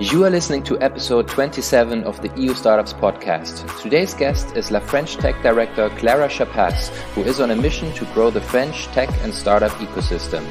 You are listening to episode 27 of the EU Startups podcast. Today's guest is La French Tech Director Clara Chappaz, who is on a mission to grow the French tech and startup ecosystem.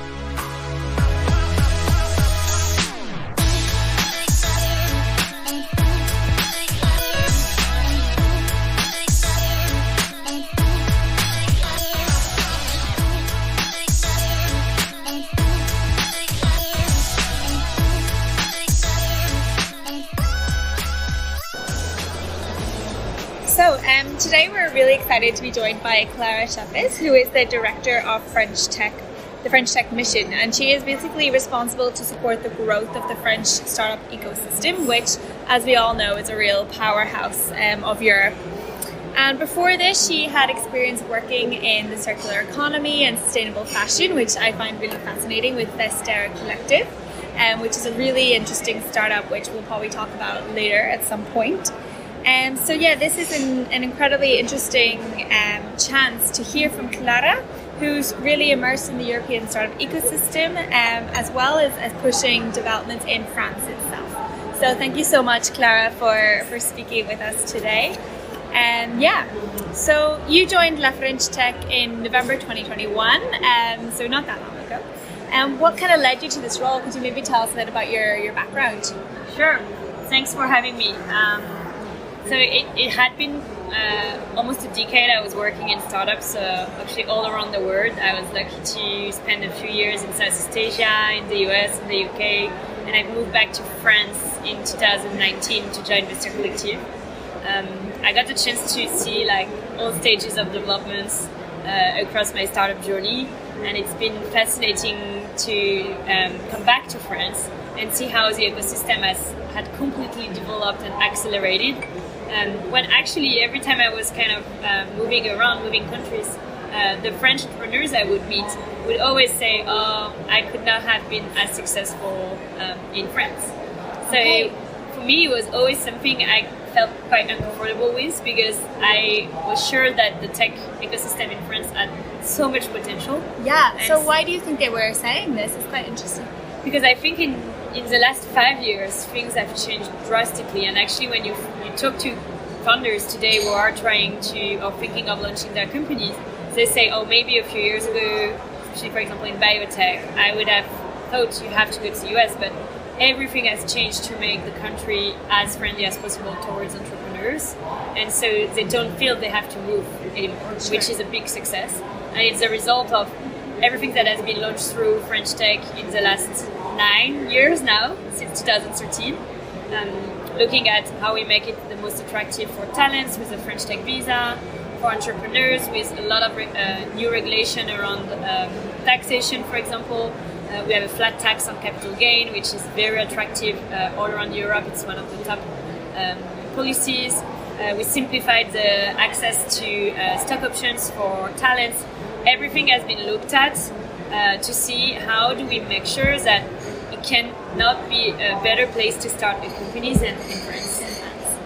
Today we're really excited to be joined by Clara Chappaz, who is the Director of the French Tech Mission, and she is basically responsible to support the growth of the French startup ecosystem, which, as we all know, is a real powerhouse of Europe. And before this, she had experience working in the circular economy and sustainable fashion, which I find really fascinating, with Vestiaire Collective, which is a really interesting startup, which we'll probably talk about later at some point. This is an incredibly interesting chance to hear from Clara, who's really immersed in the European startup ecosystem, as well as pushing developments in France itself. So thank you so much, Clara, for speaking with us today. So you joined La French Tech in November 2021, so not that long ago. What kind of led you to this role? Could you maybe tell us a bit about your background? Sure. Thanks for having me. So it had been almost a decade I was working in startups, actually all around the world. I was lucky to spend a few years in Southeast Asia, in the US, in the UK, and I moved back to France in 2019 to join Vestiaire Collective. I got the chance to see all stages of developments across my startup journey, and it's been fascinating to come back to France and see how the ecosystem had completely developed and accelerated. When actually every time I was kind of moving countries, the French entrepreneurs I would meet would always say, "Oh, I could not have been as successful in France." So for me, it was always something I felt quite uncomfortable with, because I was sure that the tech ecosystem in France had so much potential. Yeah. So why do you think they were saying this? It's quite interesting. Because I think in the last 5 years, things have changed drastically. And actually, when you talk to founders today who are trying to or thinking of launching their companies, they say, "Oh, maybe a few years ago, especially for example in biotech, I would have thought you have to go to the US, but everything has changed to make the country as friendly as possible towards entrepreneurs, and so they don't feel they have to move anymore," which is a big success. And it's a result of everything that has been launched through French Tech in the last 9 years now, since 2013. Looking at how we make it the most attractive for talents with the French Tech visa, for entrepreneurs with a lot of new regulation around taxation, for example. We have a flat tax on capital gain, which is very attractive all around Europe. It's one of the top policies. We simplified the access to stock options for talents. Everything has been looked at to see how do we make sure that it can not be a better place to start a company than in France.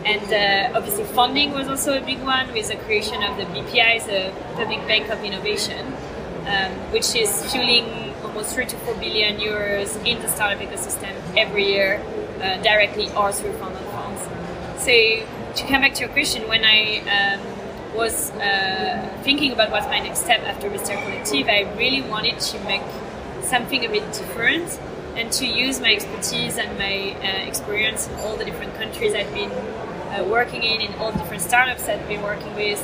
And obviously funding was also a big one, with the creation of the BPI, the Public Bank of Innovation, which is fueling almost 3 to 4 billion euros in the startup ecosystem every year, directly or through funded funds. So to come back to your question, when I was thinking about what's my next step after Vestiaire Collective, I really wanted to make something a bit different and to use my expertise and my experience in all the different countries I've been working in all the different startups I've been working with,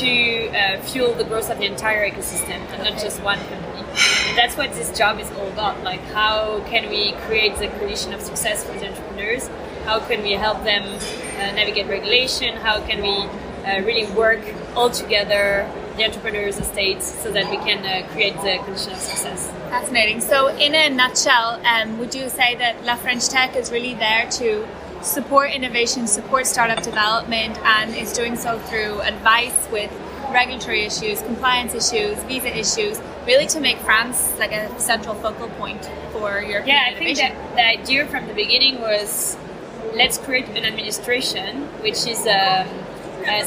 to fuel the growth of the entire ecosystem and not just one company. And that's what this job is all about. How can we create the condition of success for the entrepreneurs? How can we help them navigate regulation? How can we really work all together, the entrepreneurs, the states, so that we can create the condition of success. Fascinating. So in a nutshell, would you say that La French Tech is really there to support innovation, support startup development, and is doing so through advice with regulatory issues, compliance issues, visa issues, really to make France a central focal point for European innovation? I think that the idea from the beginning was, let's create an administration which is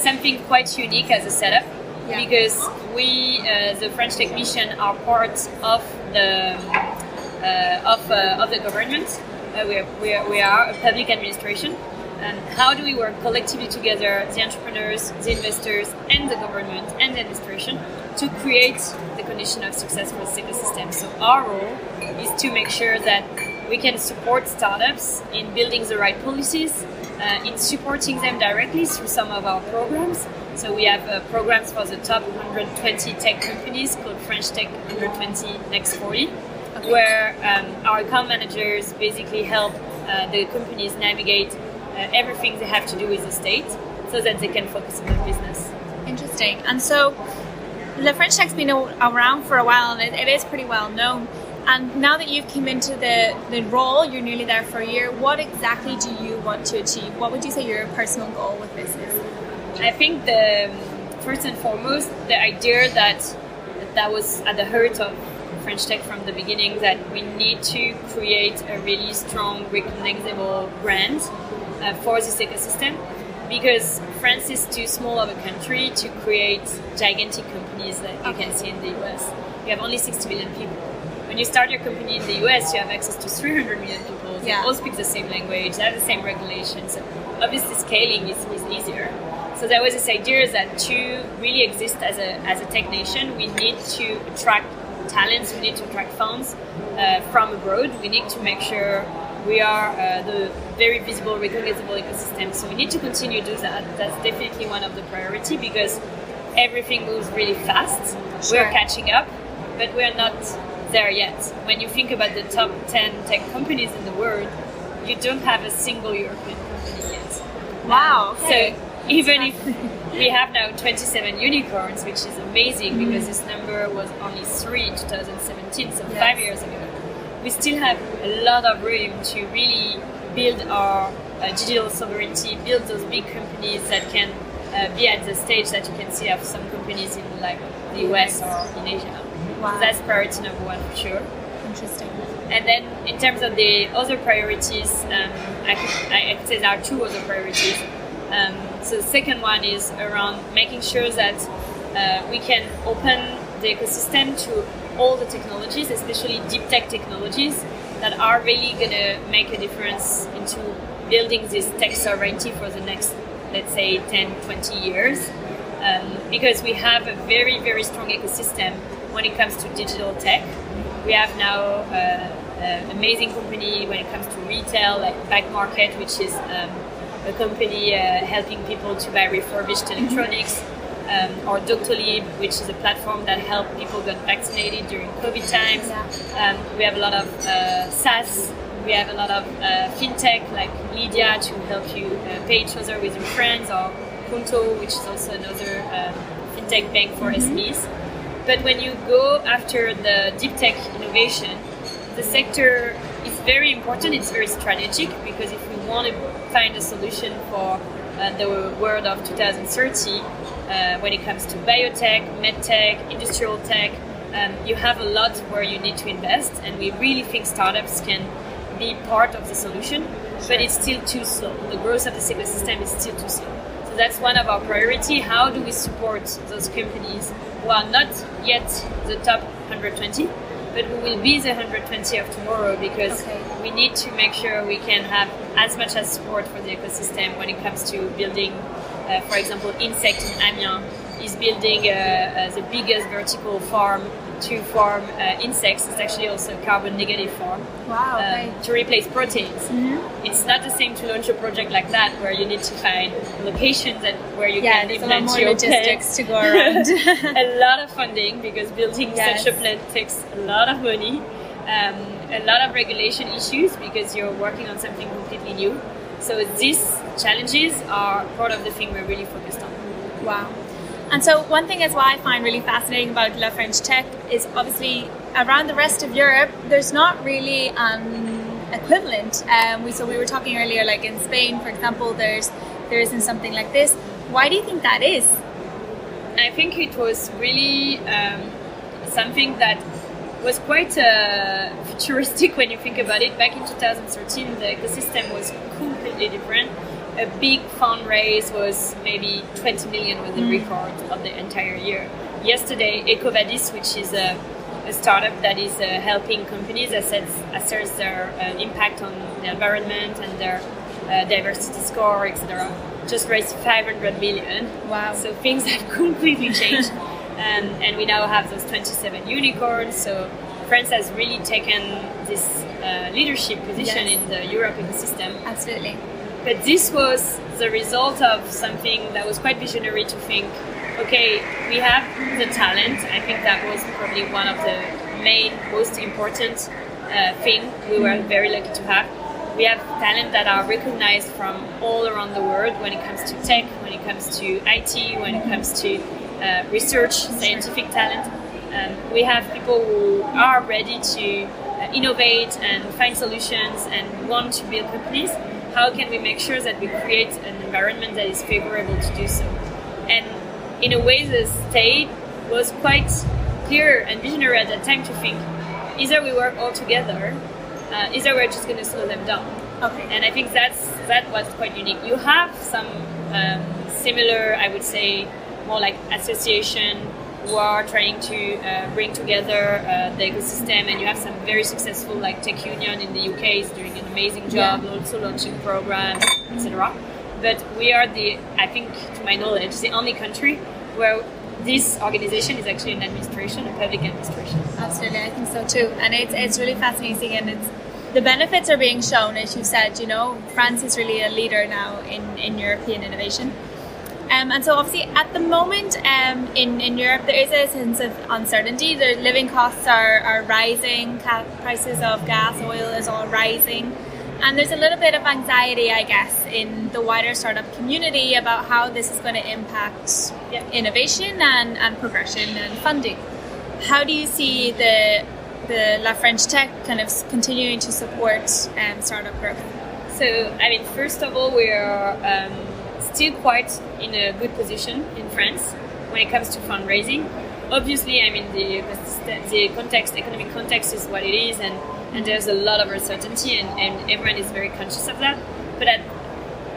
something quite unique as a setup, because we, the French Tech Mission, are part of the government, We are a public administration. And how do we work collectively together, the entrepreneurs, the investors, and the government and the administration, to create the condition of success for this ecosystem? So our role is to make sure that we can support startups in building the right policies, in supporting them directly through some of our programs. So we have programs for the top 120 tech companies called French Tech 120 Next 40, where our account managers basically help the companies navigate everything they have to do with the state so that they can focus on their business. Interesting. And so the French Tech's been around for a while, and it is pretty well known. And now that you've come into the role, you're nearly there for a year, what exactly do you want to achieve? What would you say your personal goal with this is? I think first and foremost, the idea that was at the heart of French Tech from the beginning, that we need to create a really strong, recognizable brand for this ecosystem, because France is too small of a country to create gigantic companies that you can see in the US. You have only 60 million people. When you start your company in the US, you have access to 300 million people. They all speak the same language, they have the same regulations. So obviously scaling is easier. So there was this idea that to really exist as a tech nation, we need to attract talents, we need to attract funds from abroad. We need to make sure we are the very visible, recognizable ecosystem. So we need to continue to do that. That's definitely one of the priority, because everything moves really fast. Sure. We're catching up, but we're not there yet. When you think about the top 10 tech companies in the world, you don't have a single European company yet. Wow. Okay. So even if we have now 27 unicorns, which is amazing, because this number was only 3 in 2017, so 5 years ago, we still have a lot of room to really build our digital sovereignty, build those big companies that can be at the stage that you can see of some companies in like the US or in Asia. Wow. So that's priority number one for sure. Interesting. And then in terms of the other priorities, I could say there are 2 other priorities. So the second one is around making sure that we can open the ecosystem to all the technologies, especially deep tech technologies, that are really going to make a difference into building this tech sovereignty for the next, let's say, 10, 20 years. Because we have a very, very strong ecosystem when it comes to digital tech. We have now an amazing company when it comes to retail, like Back Market, which is a company helping people to buy refurbished electronics, or Doctolib, which is a platform that helps people get vaccinated during COVID times. We have a lot of SaaS. We have a lot of fintech, like Lydia, to help you pay each other with your friends, or Punto, which is also another fintech bank for SMEs. But when you go after the deep tech innovation, the sector is very important. It's very strategic, because if we want to find a solution for the world of 2030, when it comes to biotech, medtech, industrial tech, you have a lot where you need to invest, and we really think startups can be part of the solution, but it's still too slow. The growth of this ecosystem is still too slow. So that's one of our priority. How do we support those companies who are not yet the top 120, but who will be the 120 of tomorrow, because we need to make sure we can have as much as support for the ecosystem when it comes to building, for example, Insect in Amiens is building the biggest vertical farm to farm insects. It's actually also a carbon negative farm. Wow, to replace proteins. It's not the same to launch a project like that, where you need to find locations where you can implant more your logistics to go around. A lot of funding, because building such a plant takes a lot of money, a lot of regulation issues, because you're working on something completely new. So these challenges are part of the thing we're really focused on. Wow. And so one thing as well I find really fascinating about La French Tech is, obviously around the rest of Europe, there's not really equivalent. So we were talking earlier, like in Spain, for example, there isn't something like this. Why do you think that is? I think it was really something that was quite futuristic when you think about it. Back in 2013, the ecosystem was completely different. A big fundraise was maybe 20 million was the record of the entire year. Yesterday, EcoVadis, which is a a startup that is helping companies assess their impact on the environment and their diversity score, etc. Just raised 500 million. Wow. So things have completely changed. And we now have those 27 unicorns. So France has really taken this leadership position in the Europe ecosystem. Absolutely. But this was the result of something that was quite visionary to think, okay, we have the talent. I think that was probably one of the main, most important thing we were very lucky to have. We have talent that are recognized from all around the world when it comes to tech, when it comes to IT, when it comes to research, scientific talent. We have people who are ready to innovate and find solutions and want to build companies. How can we make sure that we create an environment that is favorable to do so? And in a way, the state was quite clear and visionary at that time to think, either we work all together, either we're just going to slow them down. Okay. And I think that was quite unique. You have some similar, I would say, more like association who are trying to bring together the ecosystem, and you have some very successful like Tech Union in the UK is doing an amazing job, also launching programs, etc. But we are I think to my knowledge, the only country where this organization is actually an administration, a public administration. Absolutely, I think so too. And it's really fascinating, and the benefits are being shown, as you said. France is really a leader now in European innovation. And so obviously at the moment in Europe there is a sense of uncertainty. The living costs are rising, prices of gas, oil is all rising, and there's a little bit of anxiety, I guess, in the wider startup community about how this is going to impact innovation and progression and funding. How do you see the La French Tech kind of continuing to support startup growth? So, I mean, first of all, we are still quite in a good position in France when it comes to fundraising. Obviously, I mean, the economic context is what it is, and there's a lot of uncertainty, and everyone is very conscious of that. But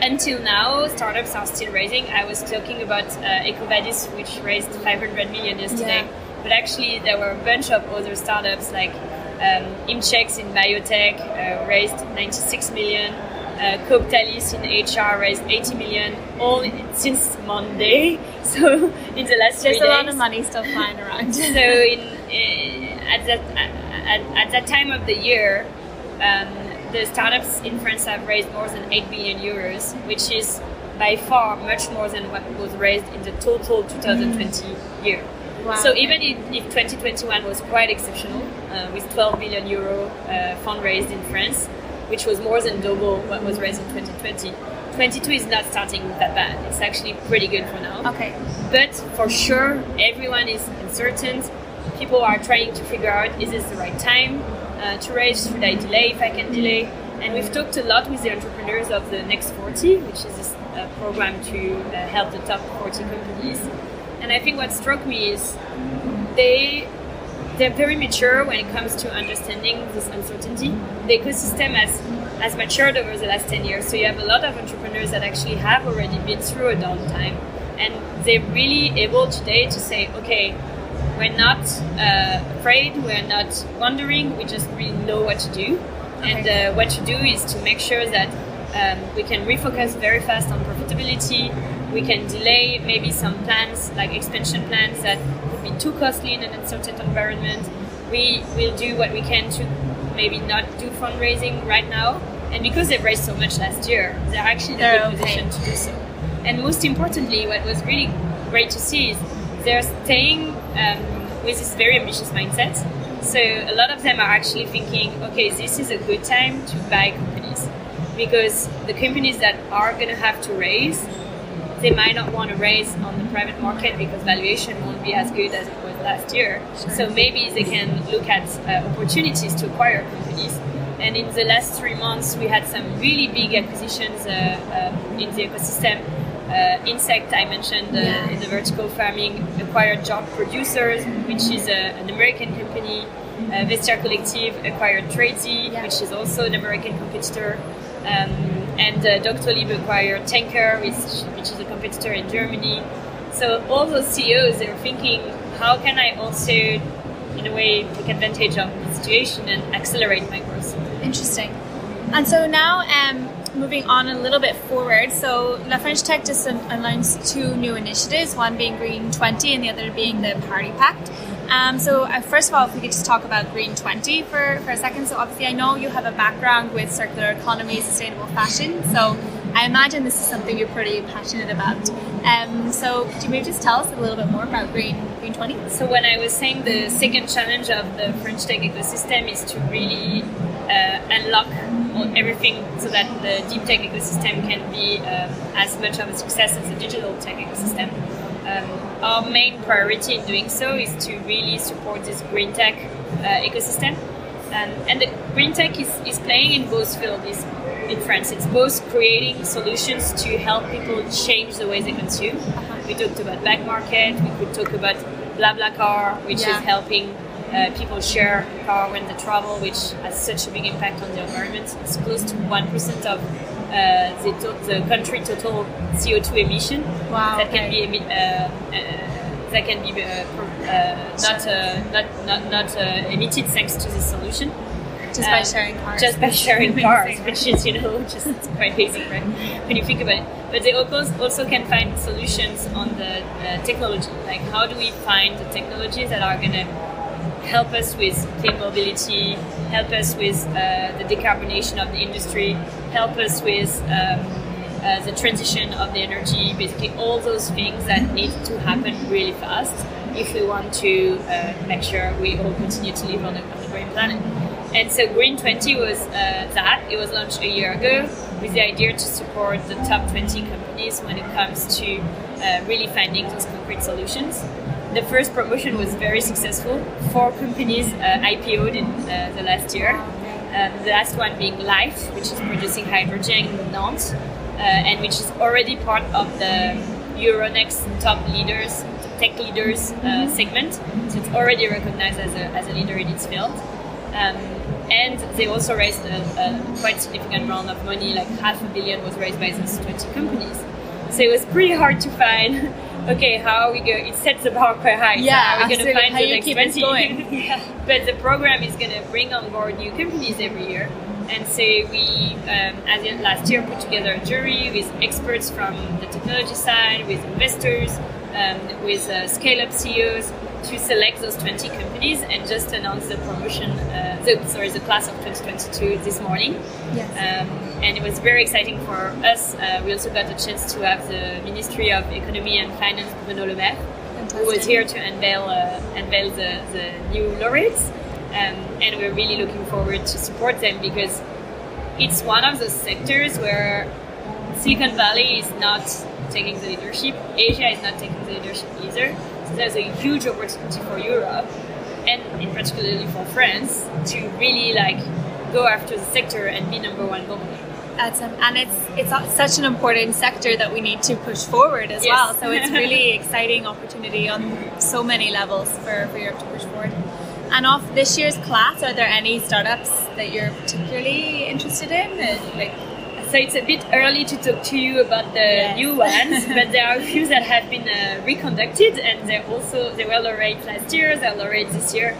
until now, startups are still raising. I was talking about EcoVadis, which raised 500 million yesterday. Yeah. But actually, there were a bunch of other startups like Imchex in biotech raised 96 million. Coptalis in HR raised 80 million, all since Monday. So in the last 3 days, there's a lot of money still flying around. So at that time of the year, the startups in France have raised more than 8 billion euros, which is by far much more than what was raised in the total 2020 year. Wow. So even if 2021 was quite exceptional, with 12 billion euro fundraised in France, which was more than double what was raised in 2020. 22 is not starting that bad. It's actually pretty good for now. Okay. But for sure, everyone is uncertain. People are trying to figure out, is this the right time to raise? Should I delay if I can delay? And we've talked a lot with the entrepreneurs of the Next 40, which is this program to help the top 40 companies. And I think what struck me is they're very mature when it comes to understanding this uncertainty. The ecosystem has matured over the last 10 years. So you have a lot of entrepreneurs that actually have already been through a downtime. And they're really able today to say, okay, we're not afraid, we're not wondering, we just really know what to do. Okay. And what to do is to make sure that we can refocus very fast on profitability. We can delay maybe some plans, like expansion plans that would be too costly in an uncertain environment. We will do what we can to maybe not do fundraising right now. And because they've raised so much last year, they're actually in a good position to do so. And most importantly, what was really great to see is they're staying with this very ambitious mindset. So a lot of them are actually thinking, okay, this is a good time to buy companies. Because the companies that are going to have to raise, they might not want to raise on the private market because valuation won't be as good as it was last year. Sure. So maybe they can look at opportunities to acquire companies. And in the last 3 months, we had some really big acquisitions in the ecosystem. Insect, I mentioned in the vertical farming, acquired Job Producers, which is an American company. Vestia Collective acquired Tradesy, which is also an American competitor. And Doctolib acquired Tanker, which is a competitor in Germany. So all those CEOs, they're thinking, how can I also in a way, take advantage of the situation and accelerate my growth. Interesting. And so now, moving on a little bit forward, so La French Tech just announced 2 new initiatives, one being Green 20 and the other being the Party Pact. So first of all, if we could just talk about Green 20 for a second. So obviously I know you have a background with circular economy, sustainable fashion, so I imagine this is something you're pretty passionate about. So could you maybe just tell us a little bit more about Green 20? So when I was saying the second challenge of the French tech ecosystem is to really unlock everything so that the deep tech ecosystem can be as much of a success as the digital tech ecosystem. Our main priority in doing so is to really support this green tech ecosystem. And the green tech is playing in both fields in France. It's both creating solutions to help people change the way they consume. We talked about back market, we could talk about BlaBlaCar, which is helping people share a car when they travel, which has such a big impact on the environment. It's close to 1% of the country total CO2 emission. Wow, that can be not emitted thanks to this solution. Just by sharing cars. Just by sharing cars, which is just quite basic, right? When you think about it. But they also can find solutions on the technology. Like, how do we find the technologies that are going to help us with clean mobility, help us with the decarbonation of the industry, help us with the transition of the energy, basically all those things that need to happen really fast if we want to make sure we all continue to live on the green planet. And so Green 20 was that. It was launched a year ago with the idea to support the top 20 companies when it comes to really finding those concrete solutions. The first promotion was very successful. 4 companies IPO'd in the last year. The last one being Life, which is producing hydrogen in Nantes, and which is already part of the Euronext top leaders, tech leaders segment. So it's already recognized as a leader in its field. And they also raised a quite significant round of money, like $500 million was raised by those 20 companies. So it was pretty hard to find, okay, how are we going? It sets the bar quite high. Yeah, so how are we going to find how the you next keep 20? it going. Yeah. But the program is going to bring on board new companies every year. And so we, as in last year, put together a jury with experts from the technology side, with investors, with scale-up CEOs, to select those 20 companies and just announce the promotion, the class of 2022 this morning. Yes. And it was very exciting for us. We also got a chance to have the Ministry of Economy and Finance, Bruno Le Maire, who was here to unveil the new laureates. And we're really looking forward to support them because it's one of those sectors where Silicon Valley is not taking the leadership. Asia is not taking the leadership either. So there's a huge opportunity for Europe and in particularly for France to really go after the sector and be number one globally. And it's such an important sector that we need to push forward as well. So it's really exciting opportunity on so many levels for Europe to push forward. And off this year's class, are there any startups that you're particularly interested in? So it's a bit early to talk to you about the new ones, but there are a few that have been reconducted, and they were laureate last year, they're laureate this year.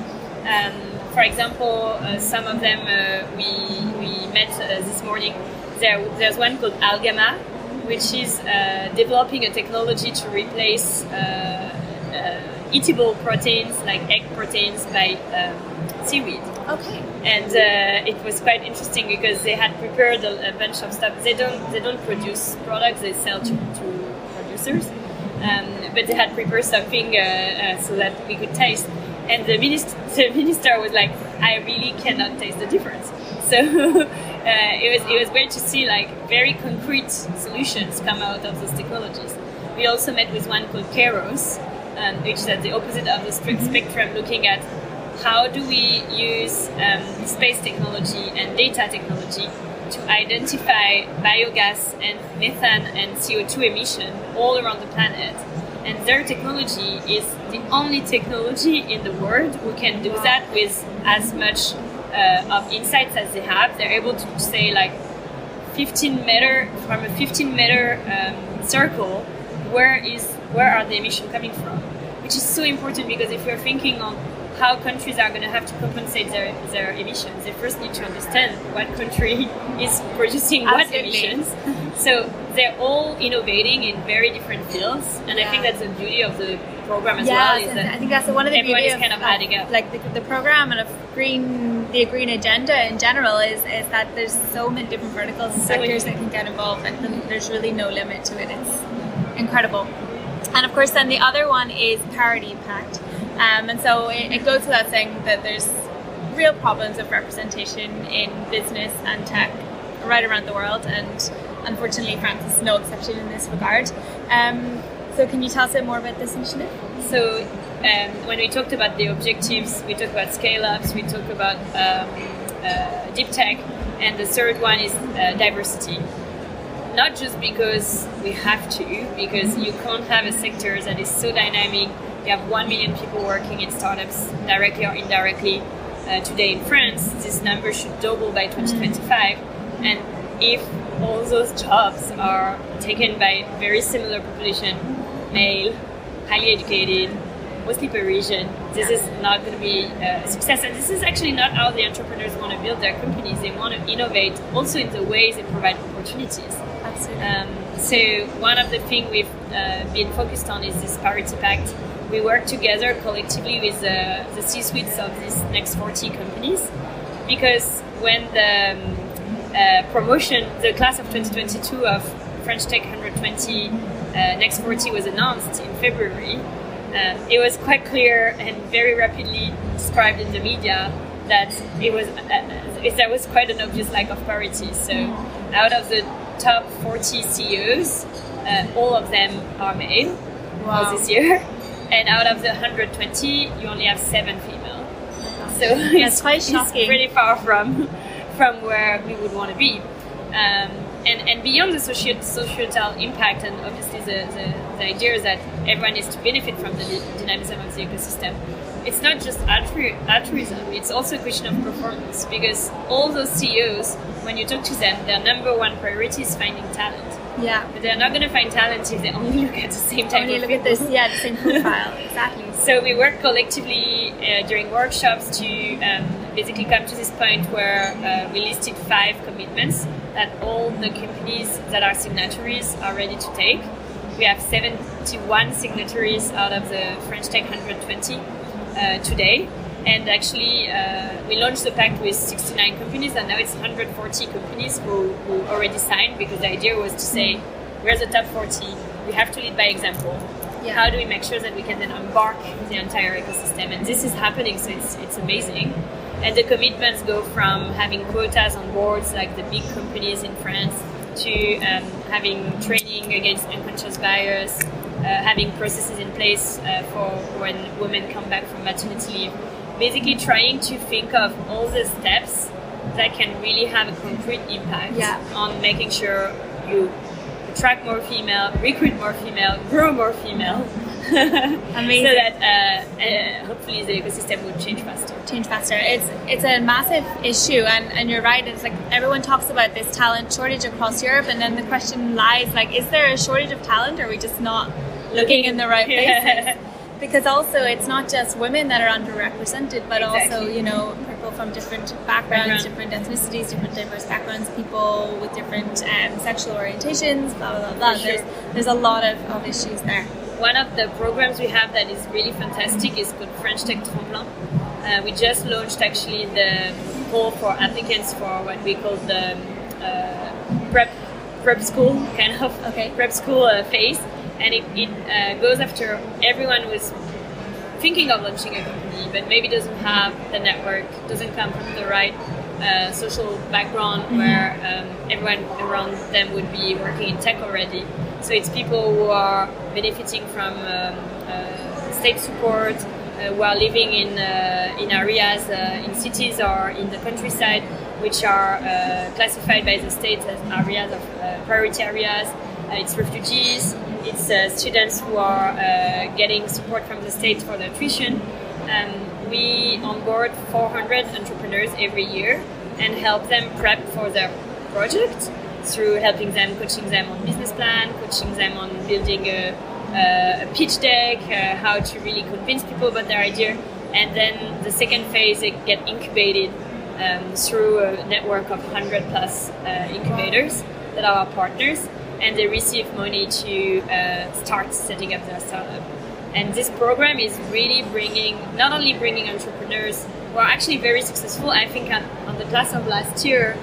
For example, some of them we met this morning. There's one called Algama, which is developing a technology to replace eatable proteins like egg proteins by seaweed. Okay. And it was quite interesting because they had prepared a bunch of stuff. They don't produce products; they sell to producers. But they had prepared something so that we could taste. And the minister was like, "I really cannot taste the difference." So it was great to see very concrete solutions come out of those technologies. We also met with one called Keros, which is at the opposite of the spectrum, looking at how do we use space technology and data technology to identify biogas and methane and CO2 emission all around the planet. And their technology is the only technology in the world who can do that with as much of insights as they have. They're able to say 15 meter circle, where are the emissions coming from? Which is so important because if you're thinking on how countries are going to have to compensate their emissions. They first need to understand what country is producing what emissions. So they're all innovating in very different fields, and I think that's the beauty of the program as well. Is that I think that's one of the everyone beauty is kind of adding up. Like the program and of the green agenda in general is that there's so many different verticals and sectors that can get involved, and there's really no limit to it. It's incredible. And of course, then the other one is parity impact. And so it goes without saying that there's real problems of representation in business and tech right around the world, and unfortunately France is no exception in this regard. So can you tell us a bit more about this initiative? So when we talked about the objectives, we talked about scale-ups, we talked about deep tech, and the third one is diversity. Not just because we have to, because you can't have a sector that is so dynamic. You have 1 million people working in startups, directly or indirectly. Today in France, this number should double by 2025. And if all those jobs are taken by very similar population, male, highly educated, mostly Parisian, this is not going to be a success. And this is actually not how the entrepreneurs want to build their companies. They want to innovate also in the ways they provide opportunities. Absolutely. So one of the things we've been focused on is this parity pact. We work together collectively with the C-suites of these next 40 companies, because when the promotion, the class of 2022 of French Tech 120 next 40 was announced in February, it was quite clear and very rapidly described in the media that there was quite an obvious lack of parity. So out of the top 40 CEOs, all of them are male for this year. And out of the 120, you only have 7 female. So it's quite shocking. It's pretty far from where we would want to be. And beyond the societal impact, and obviously the idea is that everyone needs to benefit from the dynamism of the ecosystem. It's not just altruism, it's also a question of performance, because all those CEOs, when you talk to them, their number one priority is finding talent. Yeah. But they're not going to find talent if they only look at the same type of people. At this, the same profile, exactly. So we work collectively during workshops to basically come to this point where we listed 5 commitments that all the companies that are signatories are ready to take. We have 71 signatories out of the French Tech 120 today. And actually, we launched the pact with 69 companies, and now it's 140 companies who already signed, because the idea was to say, we're the top 40, we have to lead by example. Yeah. How do we make sure that we can then embark the entire ecosystem? And this is happening, so it's amazing. And the commitments go from having quotas on boards, like the big companies in France, to having training against unconscious bias, having processes in place for when women come back from maternity leave. Basically trying to think of all the steps that can really have a concrete impact on making sure you attract more female, recruit more female, grow more female. Amazing. So that hopefully the ecosystem would change faster. It's a massive issue, and you're right. It's like everyone talks about this talent shortage across Europe, and then the question lies like, is there a shortage of talent, or are we just not looking in the right places? Because also it's not just women that are underrepresented, but also, people from different backgrounds, different ethnicities, different diverse backgrounds, people with different sexual orientations, blah, blah, blah, blah. Sure. There's a lot of issues there. One of the programs we have that is really fantastic is called French Tech Tremplin. We just launched actually the call for applicants for what we call the prep school, prep school phase. And it goes after everyone who's thinking of launching a company, but maybe doesn't have the network, doesn't come from the right social background where everyone around them would be working in tech already. So it's people who are benefiting from state support, who are living in areas, in cities or in the countryside, which are classified by the state as areas of priority areas. It's refugees. It's students who are getting support from the state for their tuition. We onboard 400 entrepreneurs every year and help them prep for their project through helping them, coaching them on business plan, coaching them on building a pitch deck, how to really convince people about their idea. And then the second phase, they get incubated through a network of 100 plus incubators that are our partners, and they receive money to start setting up their startup. And this program is really not only bringing entrepreneurs who are actually very successful. I think on the class of last year,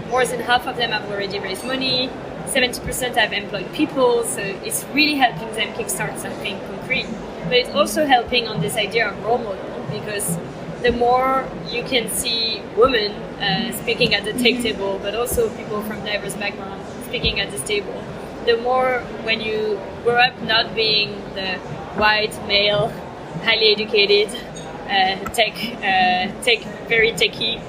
more than half of them have already raised money, 70% have employed people, so it's really helping them kickstart something concrete. But it's also helping on this idea of role model, because the more you can see women speaking at the tech table, but also people from diverse backgrounds speaking at this table, the more when you grow up not being the white, male, highly educated, very techie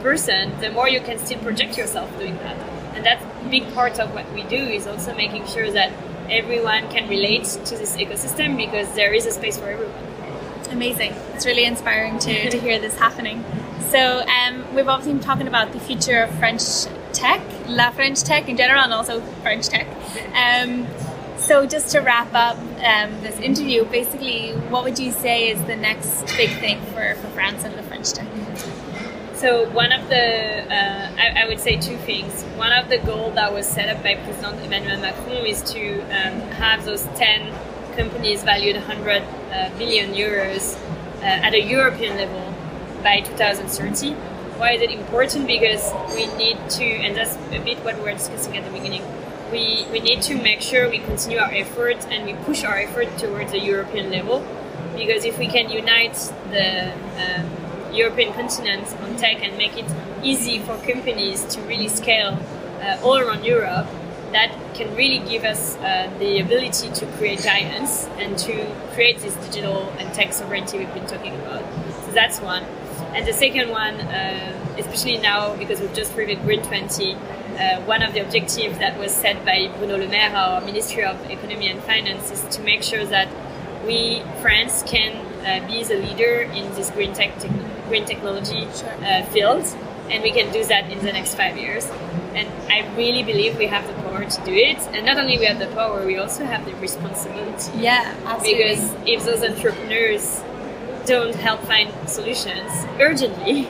person, the more you can still project yourself doing that. And that's a big part of what we do, is also making sure that everyone can relate to this ecosystem, because there is a space for everyone. Amazing. It's really inspiring to hear this happening. So we've obviously been talking about the future of French tech, La French tech in general, and also French tech. So just to wrap up this interview, basically, what would you say is the next big thing for France and La French tech? So one of the, I would say two things. One of the goals that was set up by President Emmanuel Macron is to have those 10 companies valued 100 billion euros at a European level by 2030. Why is it important? Because we need to, and that's a bit what we were discussing at the beginning, we need to make sure we continue our effort and we push our effort towards the European level. Because if we can unite the European continent on tech and make it easy for companies to really scale all around Europe, that can really give us the ability to create giants and to create this digital and tech sovereignty we've been talking about. So that's one. And the second one, especially now because we've just reviewed Green 20, one of the objectives that was set by Bruno Le Maire, our Ministry of Economy and Finance, is to make sure that we, France, can be the leader in this green technology field, and we can do that in the next 5 years. And I really believe we have the power to do it. And not only we have the power, we also have the responsibility. Yeah, absolutely. Because if those entrepreneurs don't help find solutions urgently,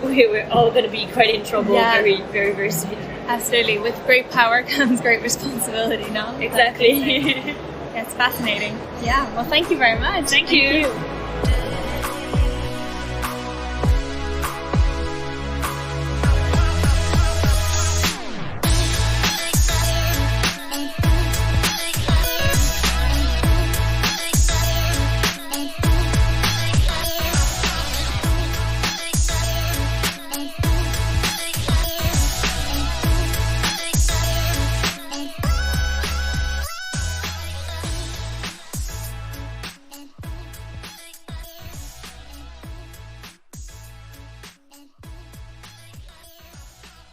we're all going to be quite in trouble very, very, very soon. Absolutely. With great power comes great responsibility, no? Exactly. It's fascinating. Yeah. Well, thank you very much. Thank you.